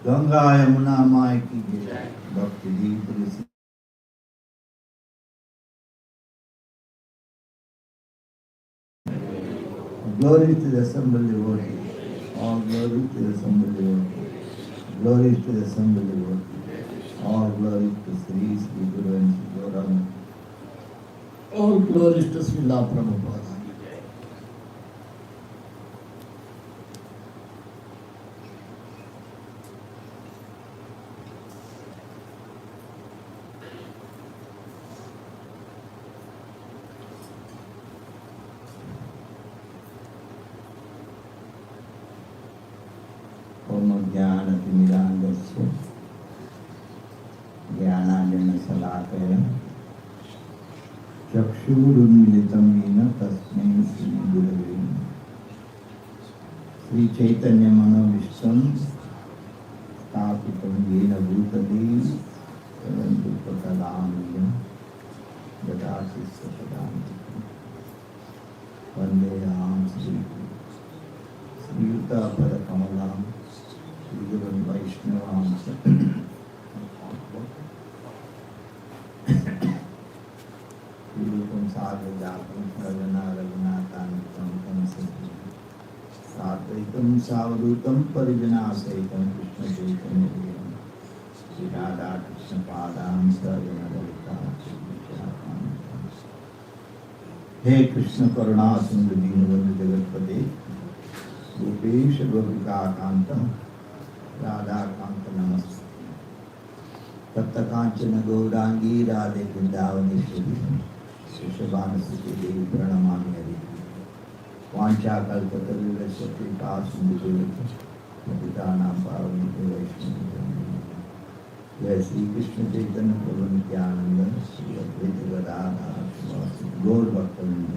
गंगा यमुना माई की जय, भक्ति दीप तुलसी। Glory to the assembled devotee. All glory to the assembled devotee. Glory to the assembled devotee. All glory to Sri Sri Guru and Sri Gauranga. All glory to Srila Prabhupada. ज्ञानतिमिरान्धस्य ज्ञानाञ्जनशलाकया चक्षुरुन्मिलितं येन तस्मै श्रीगुरवे नमः। श्रीचैतन्यमनोभीष्टं स्थापितं येन भूतले स्वयं रूपकदामयं ददाति स्वपदान्तिकं। वन्देऽहं श्रीयुतापदकमलां श्रीगुरुं वैष्णवां च श्रीरूपं साग्रजातं रघुना रघुनाथान्वितं तं साद्वैतं सावधूतं परिजनासहितं कृष्णचैतन्यदेवं श्रीराधा कृष्णपादां सगुणललिता श्रीविशाखान्वितं। हे कृष्ण करुणा सिंधु दीनबन्धु जगत्पते गोपेश गोपिकाकांत राधाकांत नमस्ते। तप्तकांचन गौरांगी राधे वृंदावनेश्वरी वृषभानुसुते देवी प्रणमामि हरि। वाञ्छाकल्पतरुश्च कृपा सिन्धुभ्यो पतितानां पावनेभ्यो वैष्णवेभ्यो नमः। जय श्री कृष्ण चैतन्य प्रभु नित्यानंद श्री अद्वैत गदाधर श्रीवासदि गौर भक्तवृंद।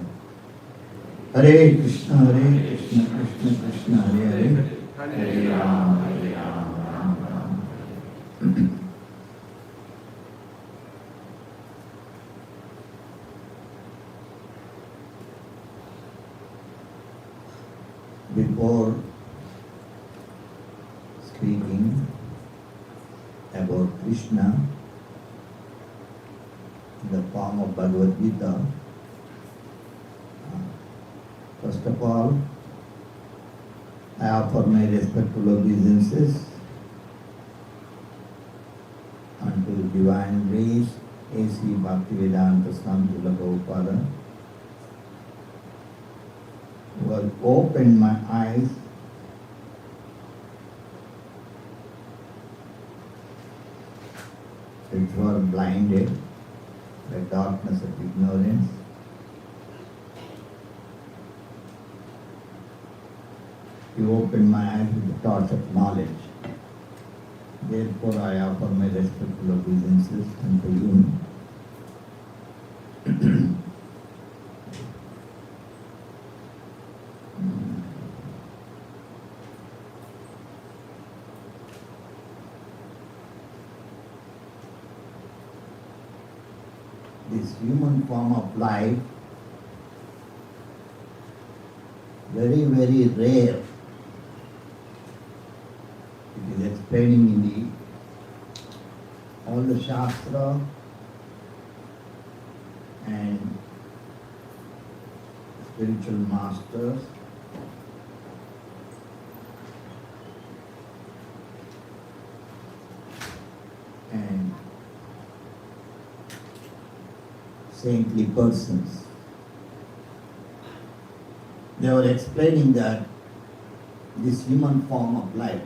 हरे कृष्ण कृष्ण कृष्ण हरे हरे, हरे Ram Ram Ram. Before speaking about Krishna in the form of Bhagavad Gita, first of all, I offer my respectful obeisances unto Divine Grace, A.C. Bhaktivedanta Swami Prabhupada, who has opened my eyes which were blinded by darkness of ignorance. He opened my eyes with the torch of knowledge. Therefore, I offer my respectful obeisances unto you. This human form of life, very, very rare. It is explaining in all the Shastra and spiritual masters. And saintly persons. They were explaining that this human form of life,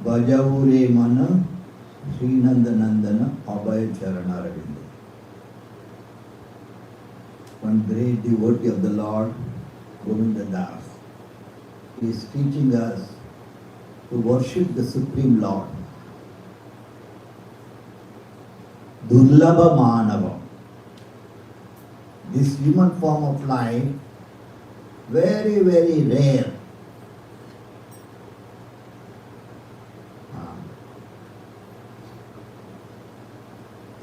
Bhajaure Mana Srinanda Nandana Abhay Charanaravindam. One great devotee of the Lord, Govinda Das, is teaching us to worship the Supreme Lord. Durlabha Manava. This human form of life, very, very rare.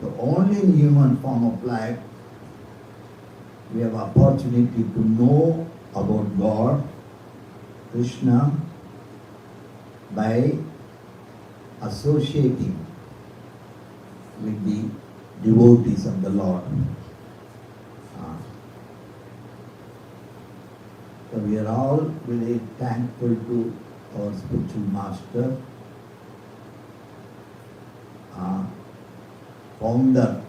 So only in human form of life we have opportunity to know about God Krishna by associating with the devotees of the Lord. So we are all very thankful to our spiritual master, founder,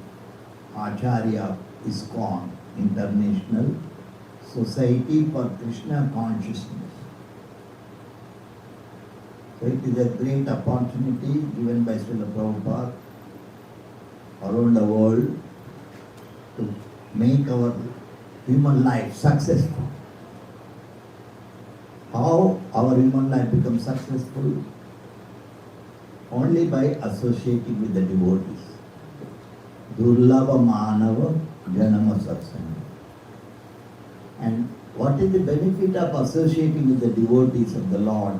Acharya ISKCON, International Society for Krishna Consciousness. So it is a great opportunity given by Srila Prabhupada around the world to make our human life successful. How our human life becomes successful? Only by associating with the devotees. Durlabha Manava Janama Satsanga. And what is the benefit of associating with the devotees of the Lord?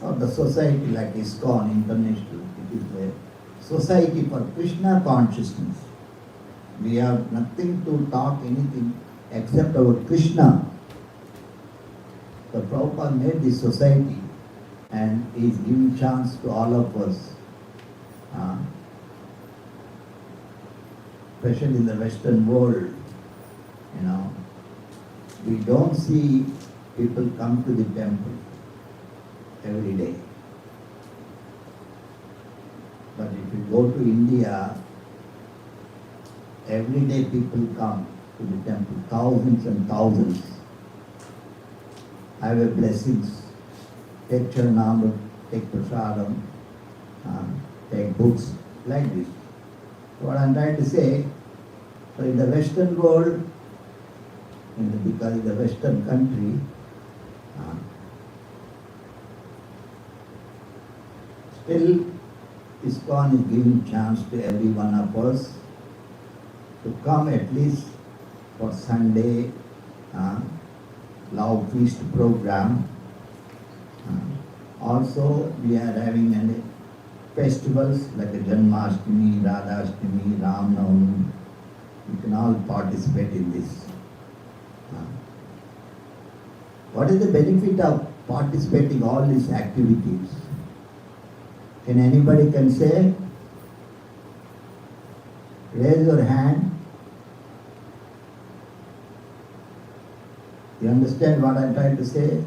Or the society like ISKCON International, it is a society for Krishna consciousness. We have nothing to talk anything except about Krishna. So Prabhupada made this society and is giving chance to all of us, especially in the Western world. We don't see people come to the temple every day. But if you go to India, every day people come to the temple, thousands and thousands. Have a blessings, take Charanamrit, take Prasadam, take books, like this. What I'm trying to say, so in the Western world, because in the Western country, still ISKCON is giving chance to every one of us to come at least for Sunday Love Feast program. Also we are having any festivals like a Janmashtami, Radhashtami, Ram Navami. You can all participate in this. What is the benefit of participating all these activities? Can anybody can say? Raise your hand. You understand what I'm trying to say?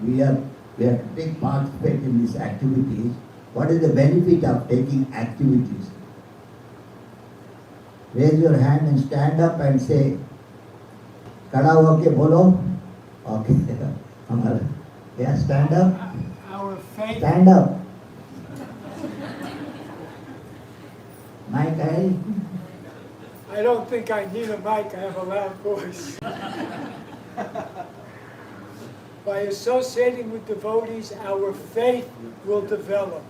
We have to take participate in these activities. What is the benefit of taking activities? Raise your hand and stand up and say, Kada hoke bolo. Okay. Yeah, stand up. Our faith. Stand up. Mic, I don't think I need a mic. I have a loud voice. By associating with devotees, our faith will develop.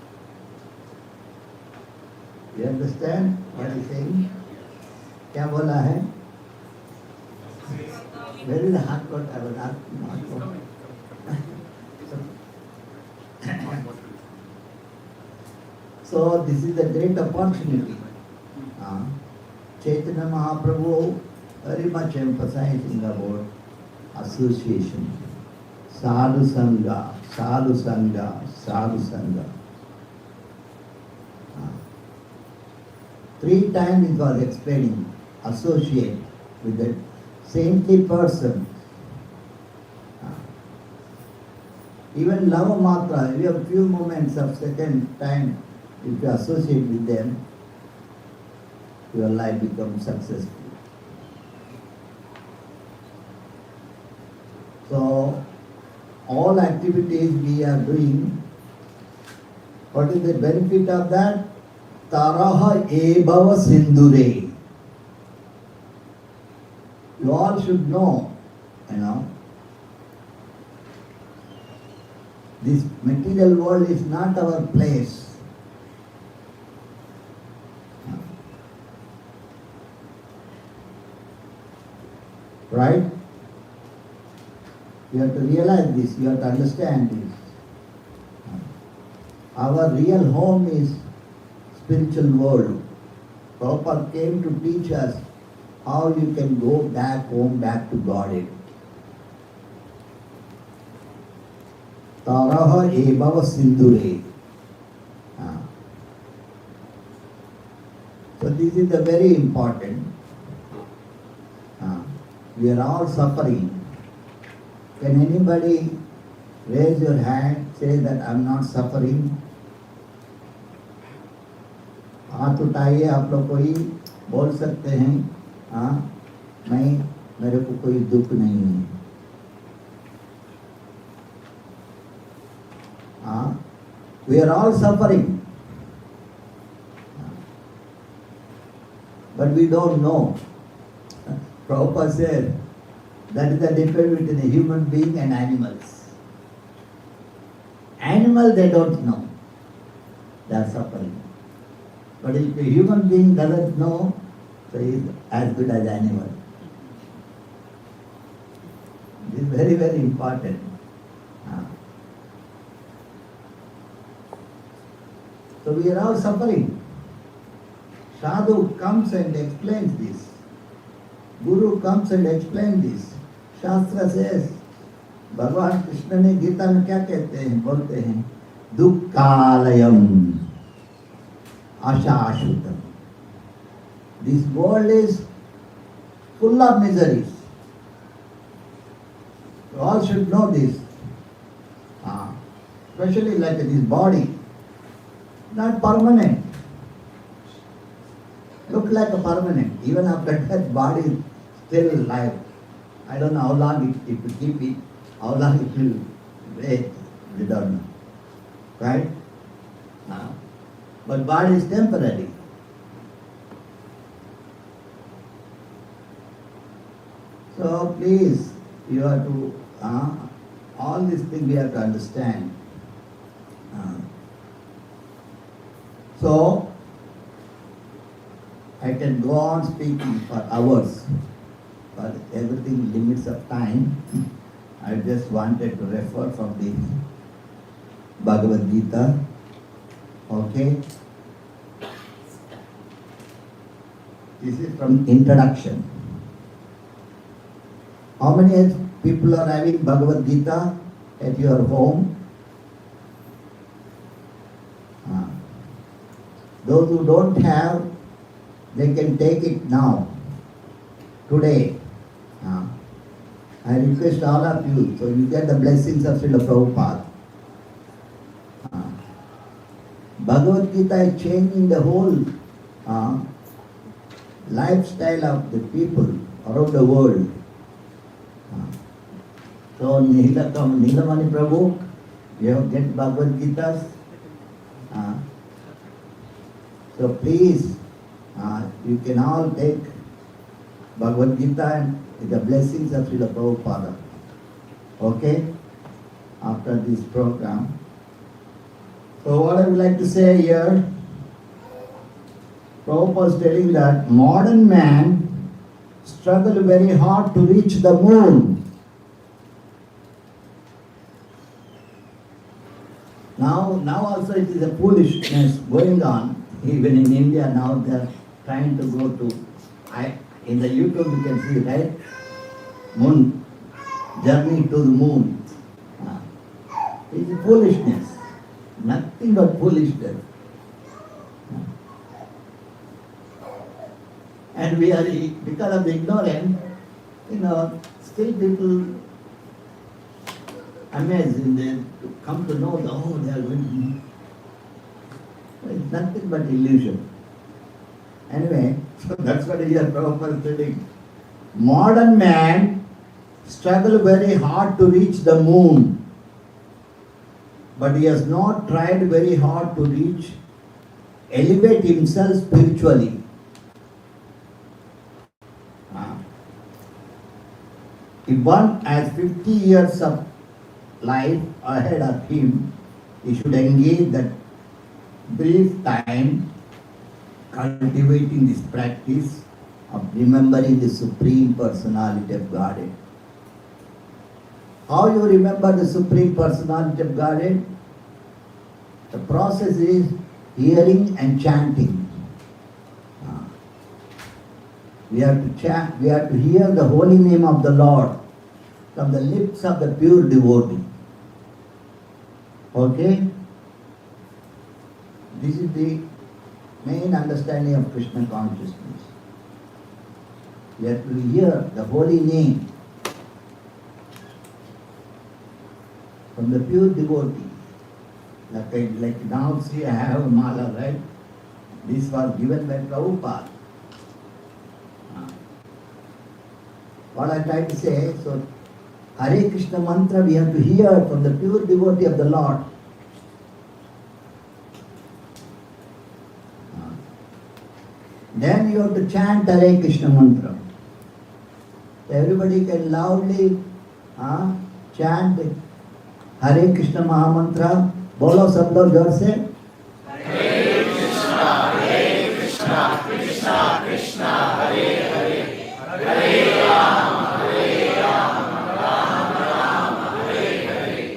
You understand what he's saying? क्या बोला है? Where is the hard code? I will ask him hard code. So this is a great opportunity. Chaitanya Mahaprabhu very much emphasizing about association. Sadhu Sangha, Sadhu Sangha, Sadhu Sangha. 3 times it was explaining, associate with the saintly person. Even Lava Matra, you have few moments of second time, if you associate with them, your life becomes successful. So, all activities we are doing, what is the benefit of that? Taraha ebhava sindhure. You all should know, this material world is not our place. Right? You have to realize this, you have to understand this. Our real home is spiritual world. Prabhupada came to teach us how you can go back home, back to Godhead. Taraha ebava sindhure. So this is the very important. We are all suffering. Can anybody raise your hand, say that I am not suffering? हाथ उठाइए, आप लोग कोई बोल सकते हैं, हाँ मैं, मेरे को कोई दुख नहीं है. We are all suffering, but we don't know. Prabhupada said that is the difference between a human being and animals. Animals, they don't know they are suffering. But if a human being doesn't know, so he is as good as animal. This is very, very important. So we are all suffering. Sadhu comes and explains this. Guru comes and explains this. Shastra says, भगवान कृष्ण ने गीता में क्या कहते हैं, बोलते हैं दुःखालयम आशाश्रुतम. This world is full of miseries. You all should know this. Especially like this body, not permanent. Look like a permanent. Even after death, body is still alive. I don't know how long if you keep it, how long it will wait. We don't know. Right? But body is temporary. So please, you have to, all these things we have to understand. So, I can go on speaking for hours, but everything limits of time. I just wanted to refer from the Bhagavad Gita. Okay? This is from introduction. How many people are having Bhagavad Gita at your home? Those who don't have, they can take it now, today. I request all of you, so you get the blessings of Srila Prabhupada. Bhagavad Gita is changing the whole lifestyle of the people around the world. So Nilamani Prabhu, you have get Bhagavad Gita. So please, you can all take Bhagavad Gita and the blessings of Srila Prabhupada. Okay? After this program. So what I would like to say here, Prabhupada is telling that modern man struggle very hard to reach the moon. Now also it is a foolishness going on. Even in India now they are trying to go to, in the YouTube you can see, right? Moon, journey to the moon. It is foolishness. Nothing but foolishness. And we are, because of ignorance, still people amazed in them to come to know, they are going to. It's nothing but illusion. Anyway, so that's what here Prabhupada is telling. Modern man struggle very hard to reach the moon, but he has not tried very hard to elevate himself spiritually. If one has 50 years of life ahead of him, he should engage that brief time cultivating this practice of remembering the Supreme Personality of Godhead. How you remember the Supreme Personality of Godhead? The process is hearing and chanting. We have to chant, we have to hear the holy name of the Lord from the lips of the pure devotee. Okay? This is the main understanding of Krishna consciousness. You have to hear the holy name from the pure devotee. Like now see I have a mala, right? This was given by Prabhupada. What I try to say, so Hare Krishna mantra we have to hear from the pure devotee of the Lord. Then you have to chant Hare Krishna mantra. Everybody can loudly chant Hare Krishna Mahamantra. बोलो सब लोग जोर से हरे Krishna Krishna Krishna Hare Hare Hare Ram Ram Ram Hare Hare.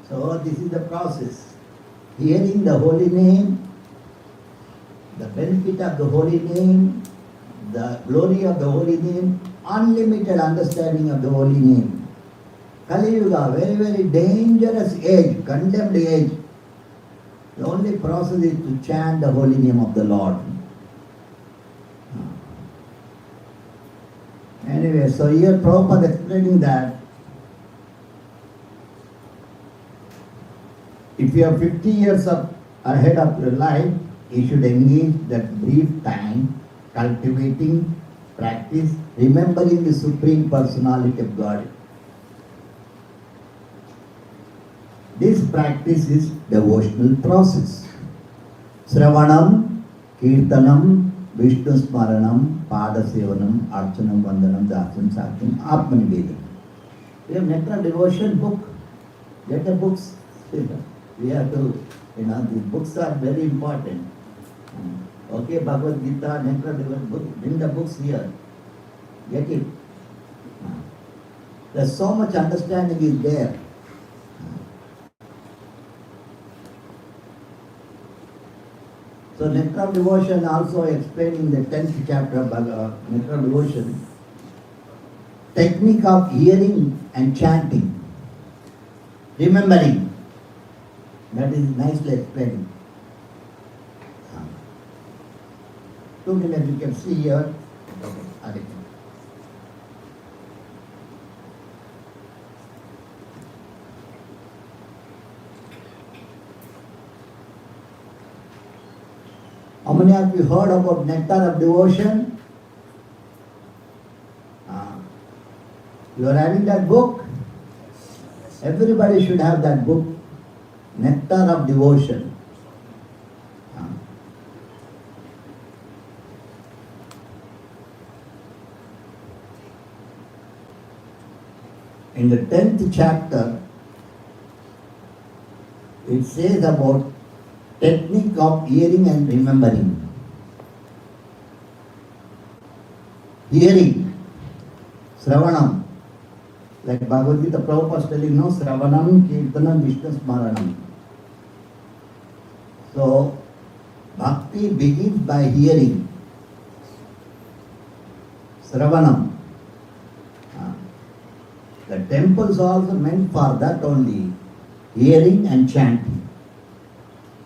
So this is the process. Hearing the holy name, the benefit of the holy name, the glory of the holy name, unlimited understanding of the holy name. Kali Yuga, very, very dangerous age, condemned age. The only process is to chant the holy name of the Lord. Anyway, so here Prabhupada explaining that if you are 50 years ahead of your life, you should engage that brief time cultivating, practice, remembering the Supreme Personality of God. This practice is devotional process. Sravanam, Kirtanam, Vishnu Smaranam, Pada Sevanam, Archanam, Vandanam, Dasanam, Sakyam, Atmanivedam. We have Nectar Devotion book. Get the books. We have to, the books are very important. Okay, Bhagavad Gita, Nectar Devotion book, bring the books here. Get it. There's so much understanding is there. So Nectar of Devotion also explaining the 10th chapter of Nectar of Devotion, technique of hearing and chanting, remembering, that is nicely explained. 2 minutes you can see here. How many of you heard about Nectar of Devotion? You are having that book? Everybody should have that book, Nectar of Devotion. In the 10th chapter, it says about technique of hearing and remembering. Hearing, Sravanam, like Bhagavad Gita Prabhupada is telling, no, Sravanam, Kirtanam, Vishnu Smaranam. So, bhakti begins by hearing. Sravanam. The temples also meant for that only, hearing and chanting.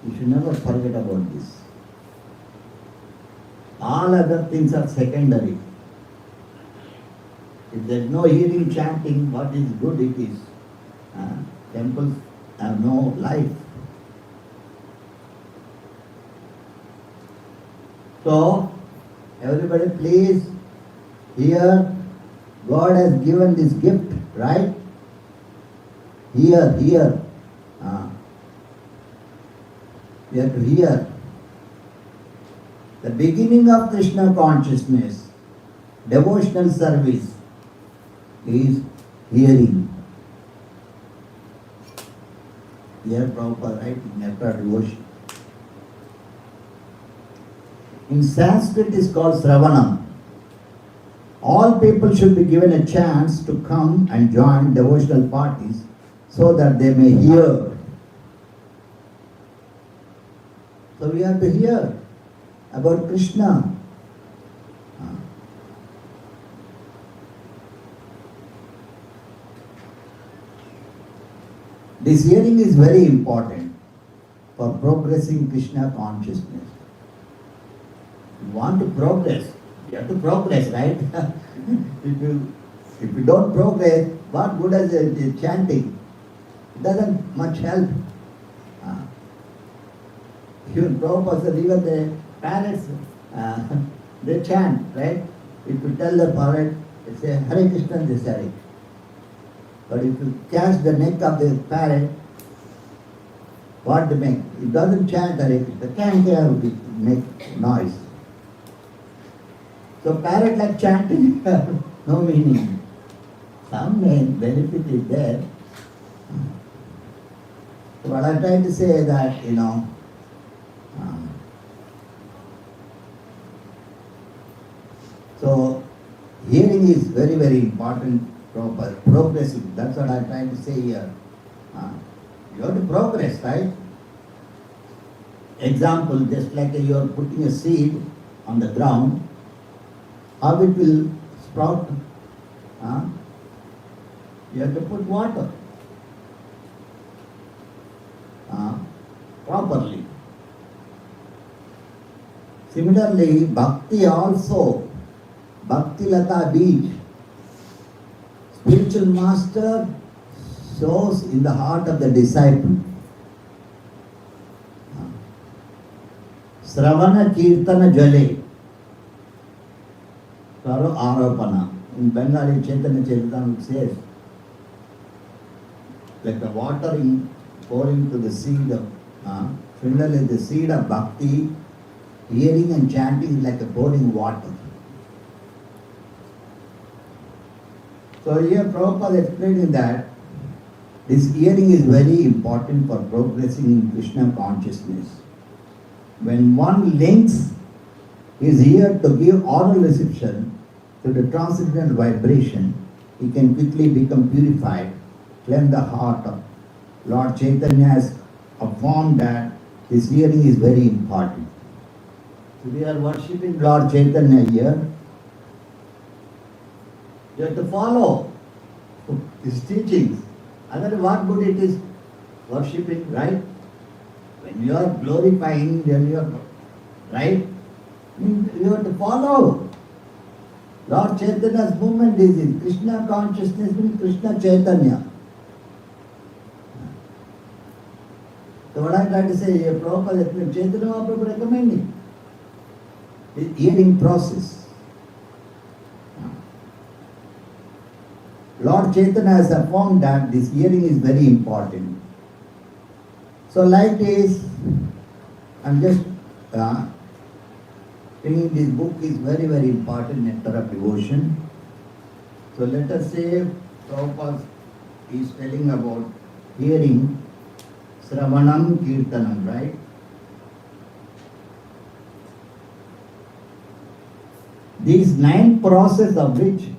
You should never forget about this. All other things are secondary. If there is no hearing, chanting, what is good it is. Temples have no life. So, everybody please hear. God has given this gift, right? Hear. We have to hear. The beginning of Krishna consciousness, devotional service, is hearing. Here Prabhupada writing Nectar Devotion. In Sanskrit it is called Sravanam. All people should be given a chance to come and join devotional parties so that they may hear. So we have to hear about Krishna. This hearing is very important for progressing Krishna consciousness. You want to progress, you have to progress, right? if you don't progress, what good is chanting? It doesn't much help. Even Prabhupada said, even the parents, they chant, right? If you tell the parent, they say Hare Krishna, they say Hare. But if you catch the neck of the parent, what they make? It doesn't chant Hare Krishna, can't make noise. So parrot like chanting, no meaning. Some benefit is there. So what I'm trying to say is that, so hearing is very, very important, progressive. That's what I'm trying to say here. You have to progress, right? Example, just like you are putting a seed on the ground, how it will sprout? You have to put water properly. Similarly, bhakti also, bhakti lata beach, spiritual master shows in the heart of the disciple. Sravana kirtana jale, Karo aropana. In Bengali, Chaitanya Charitamrita says, like the watering pouring to the seed of, similarly the seed of bhakti, hearing and chanting is like a pouring water. So here Prabhupada is explaining that this hearing is very important for progressing in Krishna consciousness. When one links his ear to give oral reception to the transcendental vibration, he can quickly become purified, cleanse the heart of Lord Chaitanya has affirmed that this hearing is very important. So we are worshipping Lord Chaitanya here. You have to follow his teachings. Otherwise, what good it is worshipping, right? When you are glorifying, then you are, right? You have to follow. Lord Chaitanya's movement is in Krishna consciousness means Krishna Chaitanya. So what I try to say here, Prabhupada explained, Chaitanya Mahaprabhu recommending the hearing process. Lord Chaitanya has affirmed that this hearing is very important. So like this, I'm just thinking this book is very, very important, Nectar of Devotion. So let us say Prabhupada is telling about hearing, Sravanam Kirtanam, right? These 9 processes of which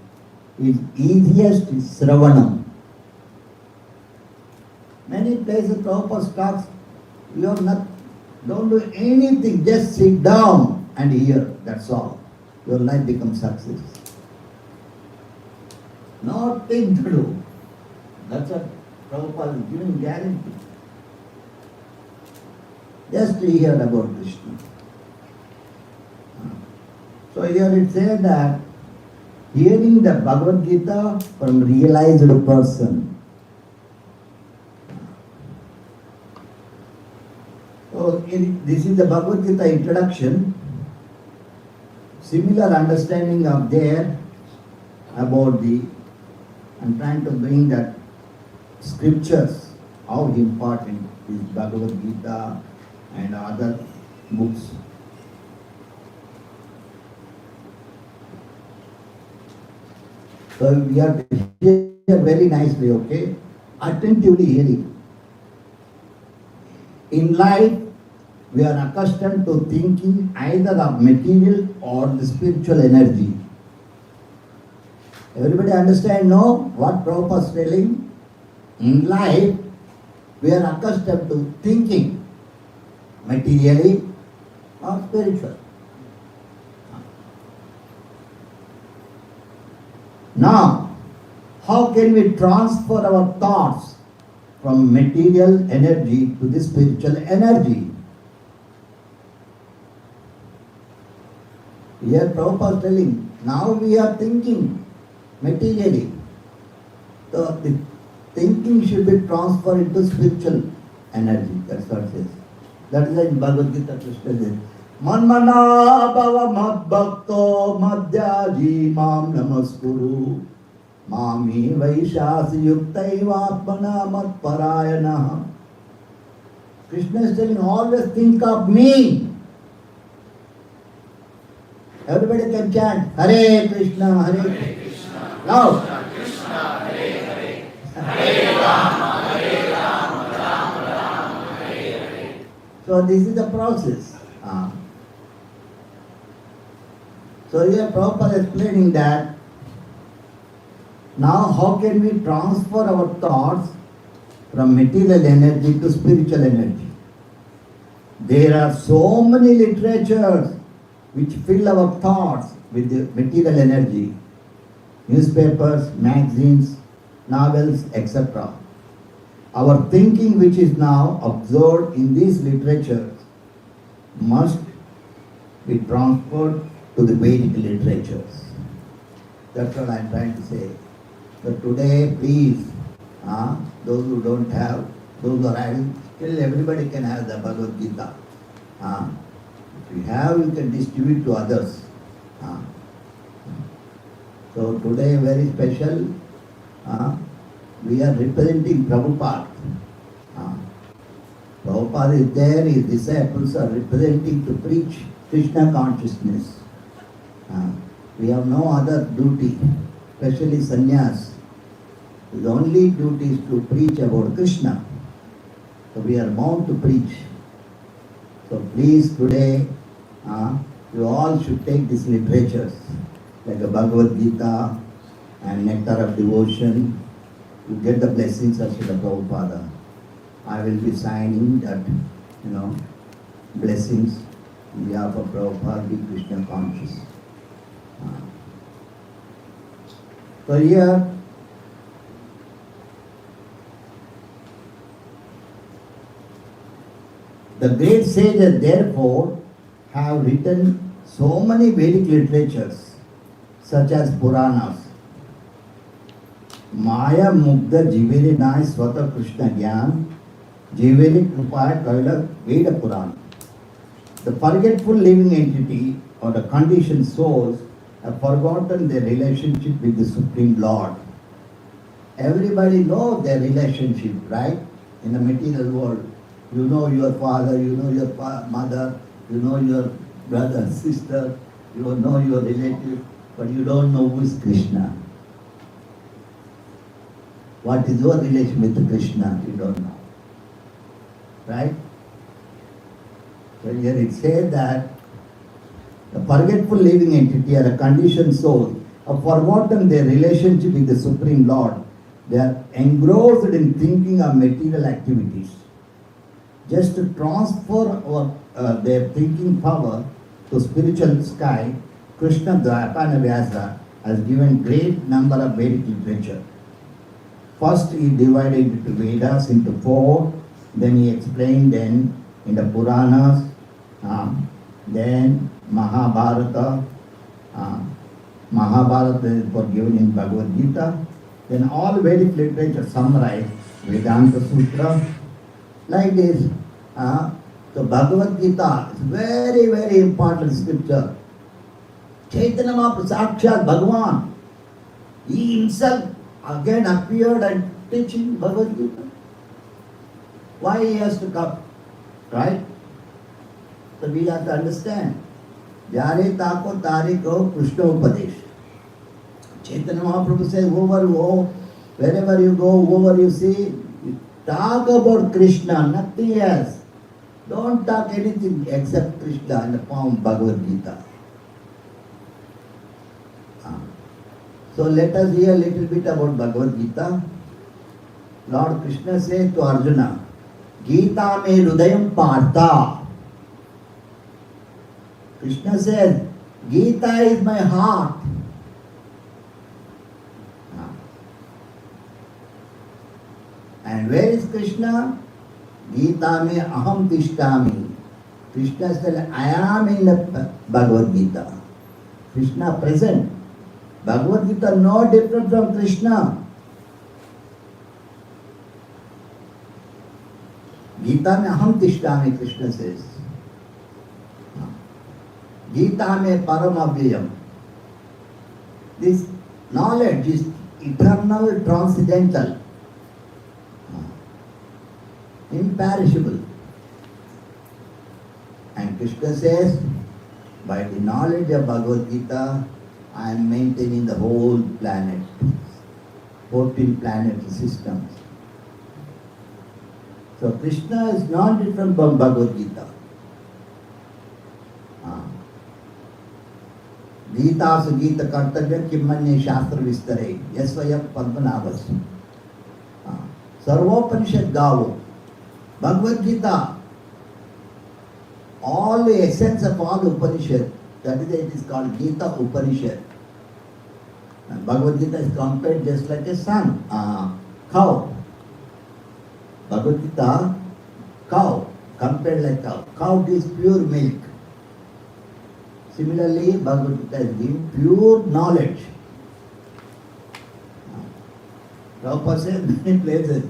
is easiest is Sravanam. Many places Prabhupada talks, you are not, don't do anything, just sit down and hear, that's all. Your life becomes success. Nothing to do. That's what Prabhupada is giving guarantee. Just to hear about Krishna. So here it says that hearing the Bhagavad Gita from realized person. So this is the Bhagavad Gita introduction. Similar understanding of there about I'm trying to bring that scriptures, how important is Bhagavad Gita and other books. So we are here very nicely, okay? Attentively hearing. In life, we are accustomed to thinking either of material or the spiritual energy. Everybody understand, no? What Prabhupada is telling? In life, we are accustomed to thinking materially or spiritual. Now, how can we transfer our thoughts from material energy to the spiritual energy. Here Prabhupada is telling, now we are thinking materially. So the thinking should be transferred into spiritual energy. That's what it says. That is in Bhagavad Gita Krishna says, Manmana bhava mad bhakto madhyaji mam namaskuru mami vaishasi yuktaivatmana mad parayana. Krishna is telling, always think of me. Everybody can chant Hare Krishna, Hare Krishna. Now. Krishna, Hare Hare, Hare Rama, Hare Rama, Rama Rama, Hare Hare. So this is the process. So here Prabhupada is explaining that now how can we transfer our thoughts from material energy to spiritual energy? There are so many literatures which fill our thoughts with the material energy. Newspapers, magazines, novels, etc. Our thinking which is now absorbed in these literatures must be transferred to the Vedic literatures. That's what I am trying to say. So today, please, those who don't have, those who are having, still everybody can have the Bhagavad Gita. If you have, you can distribute to others. So today, very special, we are representing Prabhupada. Prabhupada is there, his disciples are representing to preach Krishna consciousness. We have no other duty, especially sannyas. The only duty is to preach about Krishna. So we are bound to preach. So please today, you all should take these literatures, like the Bhagavad Gita and Nectar of Devotion. You get the blessings of Srila Prabhupada. I will be signing that, blessings on behalf of Prabhupada, be Krishna conscious. So here, the great sages therefore have written so many Vedic literatures such as Puranas. Maya Mugdha Jivere Nai Swata Krishna Gyan Jivere Krupaya Kaila Veda Purana. The forgetful living entity or the conditioned souls have forgotten their relationship with the Supreme Lord. Everybody knows their relationship, right? In the material world. You know your father, you know your mother, you know your brother, sister, you know your relative, but you don't know who is Krishna. What is your relation with Krishna? You don't know. Right? So here it says that the forgetful living entity or a conditioned soul have forgotten their relationship with the Supreme Lord. They are engrossed in thinking of material activities. Just to transfer their thinking power to spiritual sky, Krishna Dvapana Vyasa has given great number of Vedic literature. First he divided into Vedas into 4, then he explained them in the Puranas, then Mahabharata. Mahabharata is given in Bhagavad Gita. Then all Vedic literature summarized, Vedanta Sutra, like this. So Bhagavad Gita is very, very important scripture. Chaitanya Mahaprabhu Sakshat Bhagavan, he himself again appeared and teaching Bhagavad Gita. Why he has to come? Right? So we have to understand. Jare tako tare ko Krishna Upadesh. Chaitanya Mahaprabhu says, wherever you go, whoever you see, talk about Krishna, nothing else. Don't talk anything except Krishna in the form of Bhagavad Gita. So let us hear a little bit about Bhagavad Gita. Lord Krishna says to Arjuna, Gita me Rudayam Partha. Krishna says, Gita is my heart. I And where is Krishna? Gita me aham tishtami. Krishna said, I am in the Bhagavad Gita. Krishna present. Bhagavad Gita no different from Krishna. Gita me aham tishtami, Krishna says. Gita me paramabhyam. This knowledge is eternal, transcendental, imperishable. And Krishna says, by the knowledge of Bhagavad Gita, I am maintaining the whole planet, 14 planetary systems. So Krishna is not different from Bhagavad Gita. Gita su Gita kartavya kimmanye shastra vistare yasvaya padmanabhas. Sarvopanishad gavo. Bhagavad Gita, all the essence of all Upanishad, that is it is called Gita Upanishad. And Bhagavad Gita is compared just like a son, cow. Bhagavad Gita, cow, compared like cow. Cow gives pure milk. Similarly, Bhagavad Gita is giving pure knowledge. Prabhupada says many places,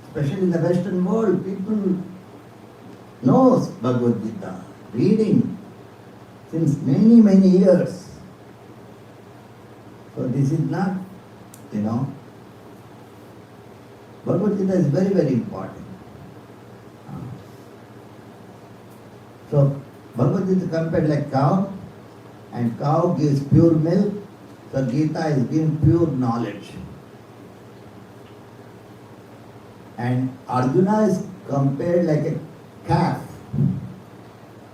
especially in the Western world, people knows Bhagavad Gita, reading since many, many years. So this is not, Bhagavad Gita is very, very important. So Bhagavad Gita compared like cow, and cow gives pure milk, so Gita is giving pure knowledge. And Arjuna is compared like a calf,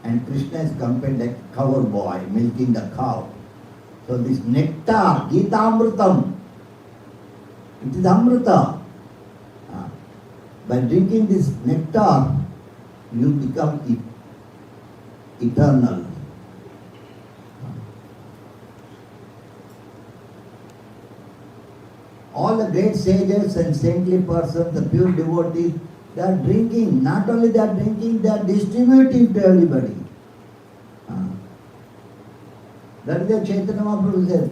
and Krishna is compared like a cow boy milking the cow. So this nectar, Gita Amrutam, it is Amrita. By drinking this nectar, you become eternal. All the great sages and saintly persons, the pure devotees, they are drinking. Not only they are drinking, they are distributing to everybody. That is the Chaitanya Mahaprabhu said,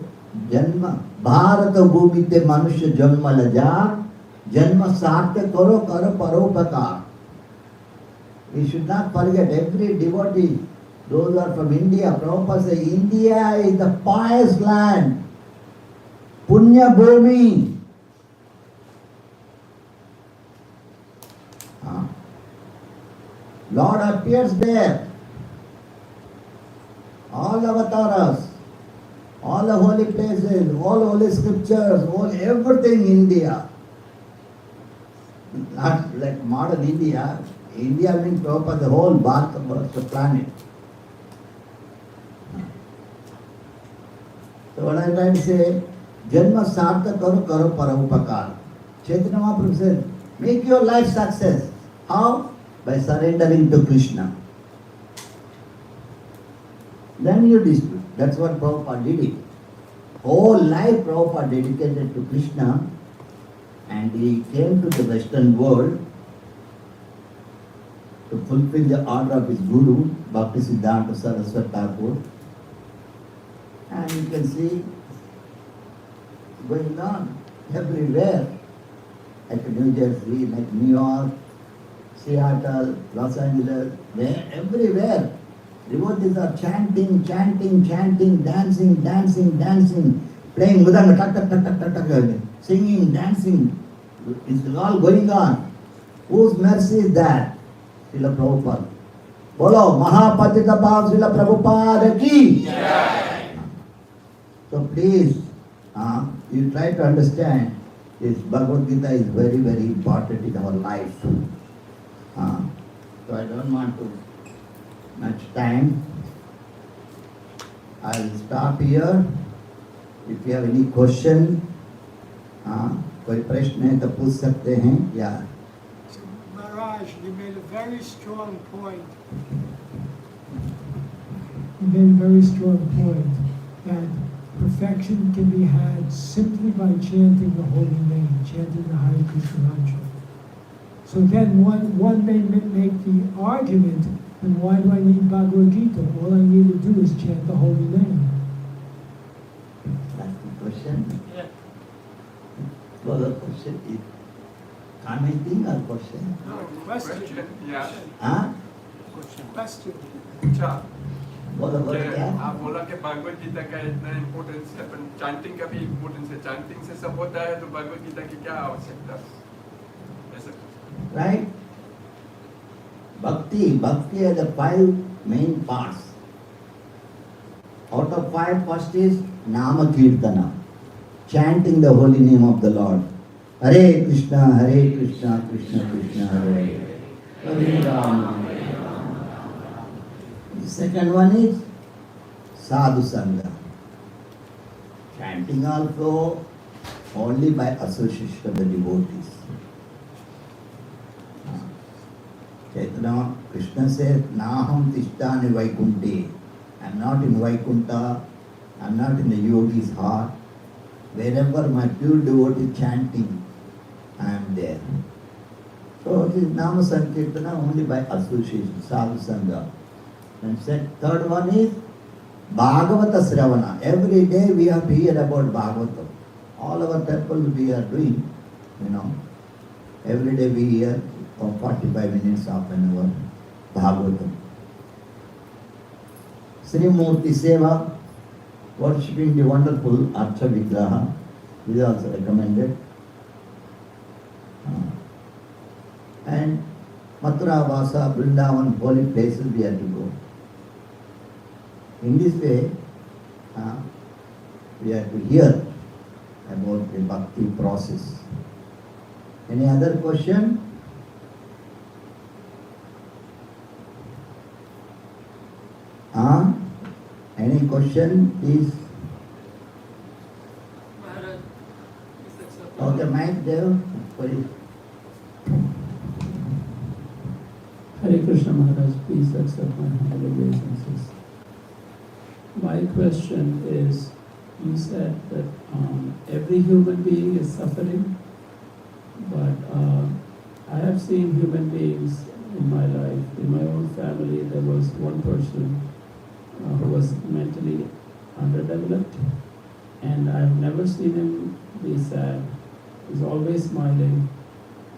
Janma, Bharata Bhumite Manusya Janma Laja, Janma Sartha Karo Karo Paropakar. We should not forget every devotee, those who are from India. Prabhupada says, India is the pious land. Punya Bhumi. Lord appears there. All avataras, all the holy places, all holy scriptures, all everything India. Not like modern India. India means Prabhupada, the whole Bharat, the planet. So what I am trying to say, Janma Sartha Karo Karo Paramupakar. Chaitanya Mahaprabhu said, make your life success. How? By surrendering to Krishna. Then you distribute. That's what Prabhupada did it. Whole life Prabhupada dedicated to Krishna, and he came to the Western world to fulfill the order of his Guru, Bhakti Siddhanta Saraswati Thakur. And you can see going on everywhere, like New Jersey, like New York, Seattle, Los Angeles, everywhere. Devotees are chanting, chanting, chanting, dancing, dancing, dancing, playing mudanga, tak, tak, tak, tak, tak, tak, singing, dancing. It's all going on. Whose mercy is that? Srila Prabhupada. Bolo, Mahapatita Bhav Srila Prabhupada ki. So please, you try to understand this Bhagavad Gita is very, very important in our life. So I don't want to much time. I will stop here. If you have any question, कोई प्रश्न है तो पूछ सकते हैं या So, Maharaj, you made a very strong point. You made a very strong point that perfection can be had simply by chanting the holy name, chanting the Hare Krishna mantra. So then one may make the argument, then why do I need Bhagavad Gita? All I need to do is chant the holy name. That's the question. Yeah. So the question is commenting or question? No, question. Yeah. हाँ? Question. अच्छा बोलो बोलो क्या? आप बोला कि भगवत गीता का इतना इम्पोर्टेंस है पर चांटिंग का भी इम्पोर्टेंस है चांटिंग से सब होता है तो भगवत गीता की क्या आवश्यकता है ऐसा Right? Bhakti has the 5 main parts. Out of 5, first is Nama Kirtana, chanting the holy name of the Lord. Hare Krishna, Krishna Krishna, Hare Hare. Hare Rama. The second one is Sadhu Sangha, chanting also only by association of the devotees. Chaitanya Krishna says, Naham Tishtani Vaikunte. I am not in Vaikuntha, I am not in the yogi's heart. Wherever my pure devotee chanting, I am there. So this Nama Sankirtana only by association, Sadhu Sangha. And third one is Bhagavata Sravana. Every day we have to hear about Bhagavatam. All our temples we are doing, every day we hear for 45 minutes, half an hour, Bhagavatam. Sri Murti Seva, worshipping the wonderful Archa Vigraha, is also recommended. And Mathura, Vasa, Vrindavan, holy places we have to go. In this way, we have to hear about the bhakti process. Any other question? Any question, please? Maharaj, Okay, Mike, Dev, please. Hare Krishna Maharaj, please accept my humble obeisances. My question is, you said that every human being is suffering, but I have seen human beings in my life. In my own family, there was one person who was mentally underdeveloped, and I've never seen him be sad. He's always smiling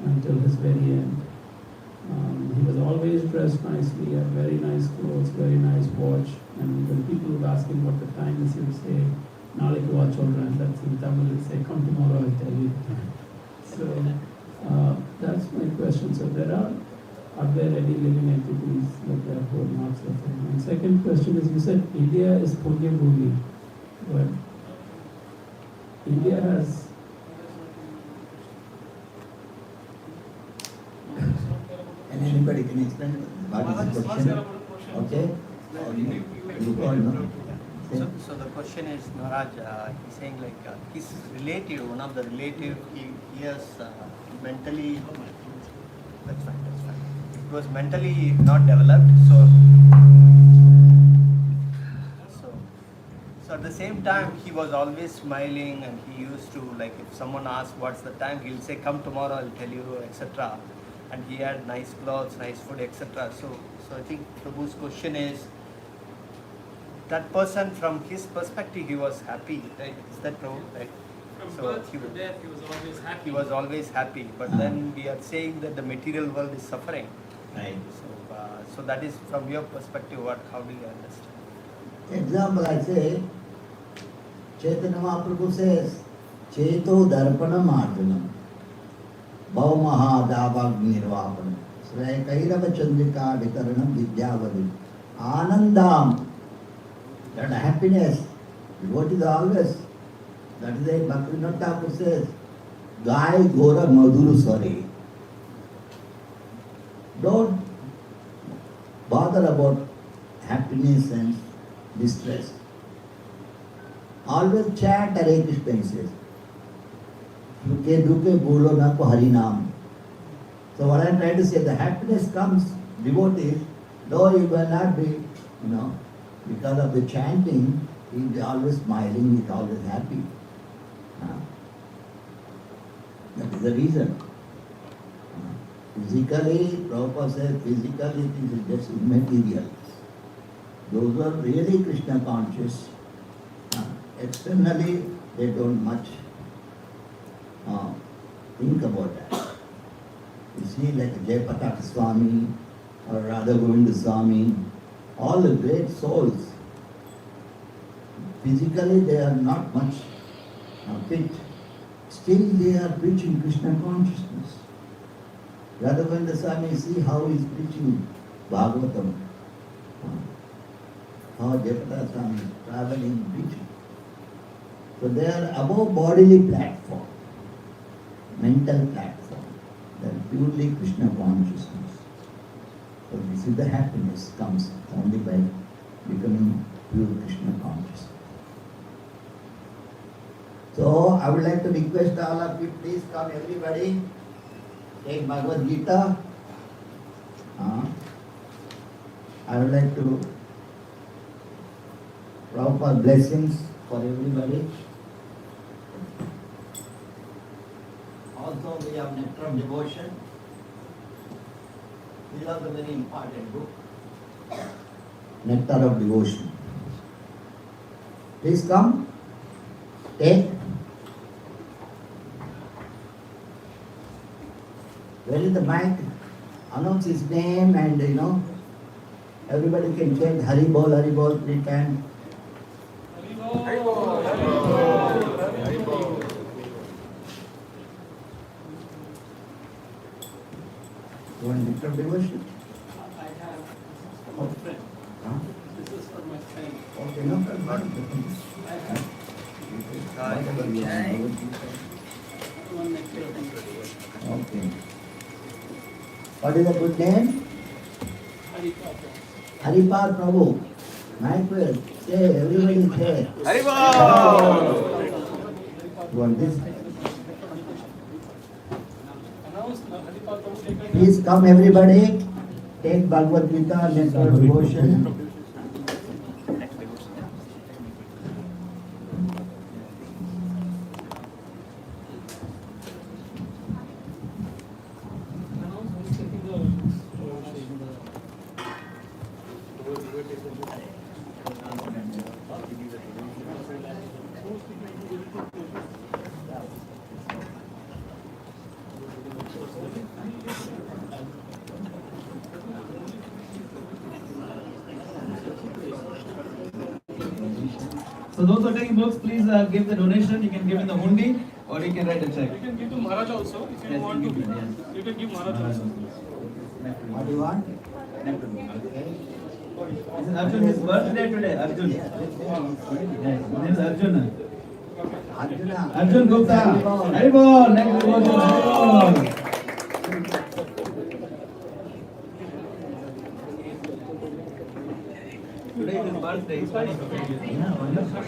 until his very end. He was always dressed nicely, had very nice clothes, very nice watch, and when people would ask him what the time is, he would say, "Nalik watch children." That's in Tamil. He'd say, "Come tomorrow, I'll tell you the time." So that's my question. So are there any living entities that are who are not suffering? And second question is, you said India is Punya Bhumi, but India has And anybody can explain what is the question? Okay? You all know. So the question is, Maharaj, he's saying like his relative, one of the relative, he has mentally, that's fine. He was mentally not developed, so at the same time he was always smiling, and he used to, like, if someone asks what's the time, he'll say, "Come tomorrow, I'll tell you," etc. And he had nice clothes, nice food, etc. So I think Prabhu's question is, that person, from his perspective, he was happy, right? Is that true? Right? from So birth to death he was always happy. he was always happy, but then we are saying that the material world is suffering. Right. So that is from your perspective. How do you understand? Example, I say, Chaitanya Mahaprabhu says, Cheto Darpanam Arjunam, Bhaumaha Dabhag Nirvapanam, Srayakairava Chandrika Vitaranam Vidyavadi, Anandam, that happiness, what is always, that is why Bhaktivinoda Thakur says, Gai Gora Madhuru Sari. Don't bother about happiness and distress. Always chant Hare Krishna, he says. Duke duke bolo na ko Hari Naam. So what I am trying to say, the happiness comes, devotees, though you will not be, because of the chanting, he is always smiling, he is always happy. That is the reason. Physically, Prabhupada says, physically it is just immaterial. Those who are really Krishna conscious, externally they don't much think about that. You see, like Jayapataka Swami or Radha Govinda Swami, all the great souls, physically they are not much fit. Still they are preaching Krishna consciousness. Radha Govinda Swami, see how he is preaching Bhagavatam. How Jayapataka Swami is traveling, preaching. So they are above bodily platform, mental platform. They are purely Krishna consciousness. So this is the happiness comes only by becoming pure Krishna consciousness. So I would like to request all of you, please come everybody, take Bhagavad Gita. I would like to Prabhupada blessings for everybody. Also we have Nectar of Devotion. These are the very important book. Nectar of Devotion. Please come. Take. Where is the mic? Announce his name and everybody can take Hari Bol 3 times. You want Nectar of Devotion? I have Oh. a friend. Huh? This is for my friend. Okay, no problem. I have Whatever you want. one nectar of devotion. Okay. What is the good name? Hari Papa. Haripal Prabhu. Michael, say, everybody say. You want this? Announce Hari Papa. Please come everybody. Take Bhagavad Gita, Nectar of Devotion. So those who are taking books, please give the donation. You can give in the hundi or you can write a check. You can give to Maharaj also if you Yes, want you to. can, yes. You can give Maharaj also. What do you want? Okay. This is Arjun, his birthday today. Arjun. Yes, his name is Arjun. Arjuna. Arjun Gupta. Haribol. Next devotion. Haribol. Today is his birthday. He's 25 years. Yeah, wonderful.